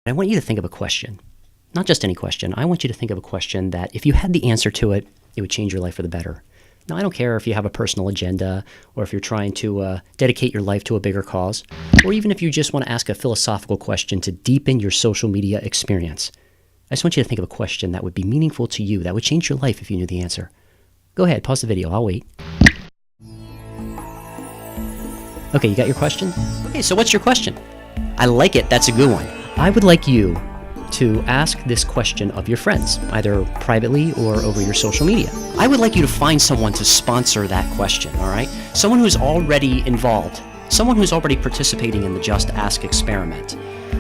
I want you to think of a question, not just any question. I want you to think of a question that if you had the answer to it, it would change your life for the better. Now, I don't care if you have a personal agenda or if you're trying to dedicate your life to a bigger cause, or even if you just want to ask a philosophical question to deepen your social media experience. I just want you to think of a question that would be meaningful to you, that would change your life if you knew the answer. Go ahead, pause the video. I'll wait. Okay, you got your question? Okay, so what's your question? I like it. That's a good one. I would like you to ask this question of your friends, either privately or over your social media. I would like you to find someone to sponsor that question, all right? Someone who's already involved, someone who's already participating in the Just Ask experiment.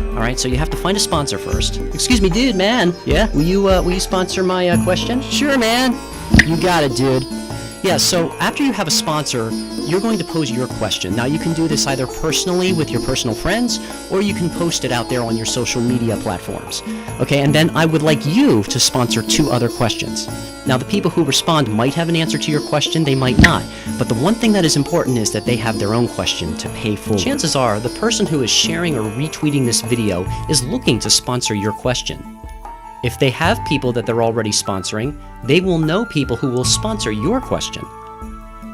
All right, so you have to find a sponsor first. Excuse me, dude, man. Yeah? Will you sponsor my question? Sure, man. You got it, dude. Yeah, so after you have a sponsor, you're going to pose your question. Now, you can do this either personally with your personal friends, or you can post it out there on your social media platforms. Okay, and then I would like you to sponsor 2 other questions. Now, the people who respond might have an answer to your question, they might not. But the one thing that is important is that they have their own question to pay forward. Chances are the person who is sharing or retweeting this video is looking to sponsor your question. If they have people that they're already sponsoring, they will know people who will sponsor your question.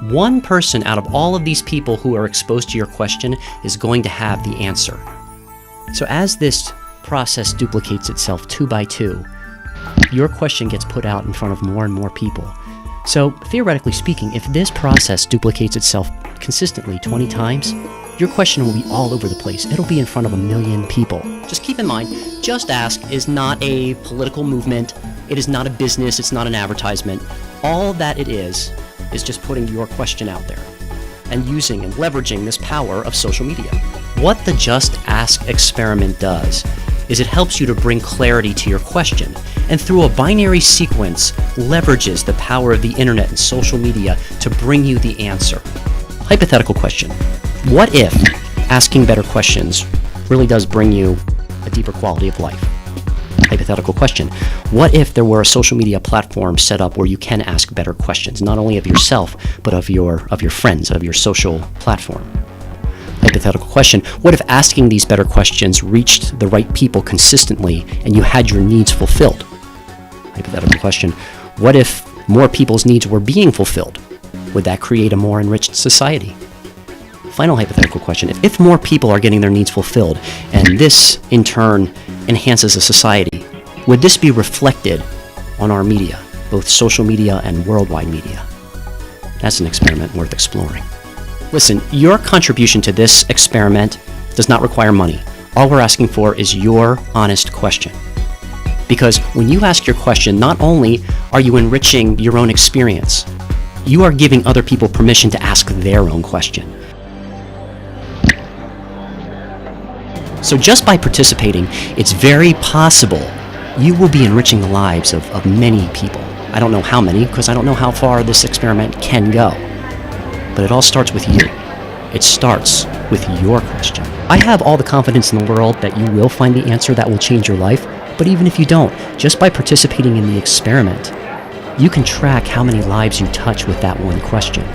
One person out of all of these people who are exposed to your question is going to have the answer. So as this process duplicates itself 2 by 2, your question gets put out in front of more and more people. So theoretically speaking, if this process duplicates itself consistently 20 times, your question will be all over the place. It'll be in front of 1 million people. Just keep in mind, Just Ask is not a political movement. It is not a business. It's not an advertisement. All that it is just putting your question out there and using and leveraging this power of social media. What the Just Ask experiment does is it helps you to bring clarity to your question, and through a binary sequence, leverages the power of the internet and social media to bring you the answer. Hypothetical question. What if asking better questions really does bring you a deeper quality of life? Hypothetical question. What if there were a social media platform set up where you can ask better questions, not only of yourself, but of your friends, of your social platform? Hypothetical question. What if asking these better questions reached the right people consistently and you had your needs fulfilled? Hypothetical question. What if more people's needs were being fulfilled? Would that create a more enriched society? Final hypothetical question. If more people are getting their needs fulfilled, and this in turn enhances a society, would this be reflected on our media, both social media and worldwide media? That's an experiment worth exploring. Listen, your contribution to this experiment does not require money. All we're asking for is your honest question. Because when you ask your question, not only are you enriching your own experience, you are giving other people permission to ask their own question. So just by participating, it's very possible you will be enriching the lives of many people. I don't know how many, because I don't know how far this experiment can go. But it all starts with you. It starts with your question. I have all the confidence in the world that you will find the answer that will change your life, but even if you don't, just by participating in the experiment, you can track how many lives you touch with that one question.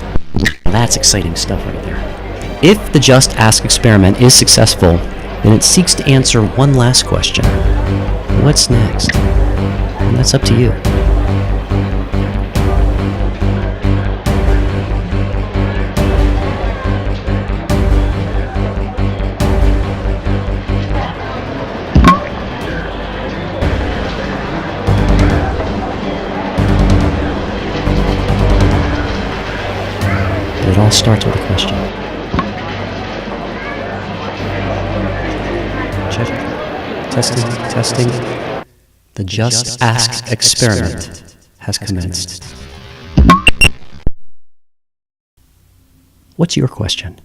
That's exciting stuff right there. If the Just Ask experiment is successful, then it seeks to answer one last question. What's next? And that's up to you. But it all starts with a question. Testing. The Just Ask experiment has commenced. What's your question?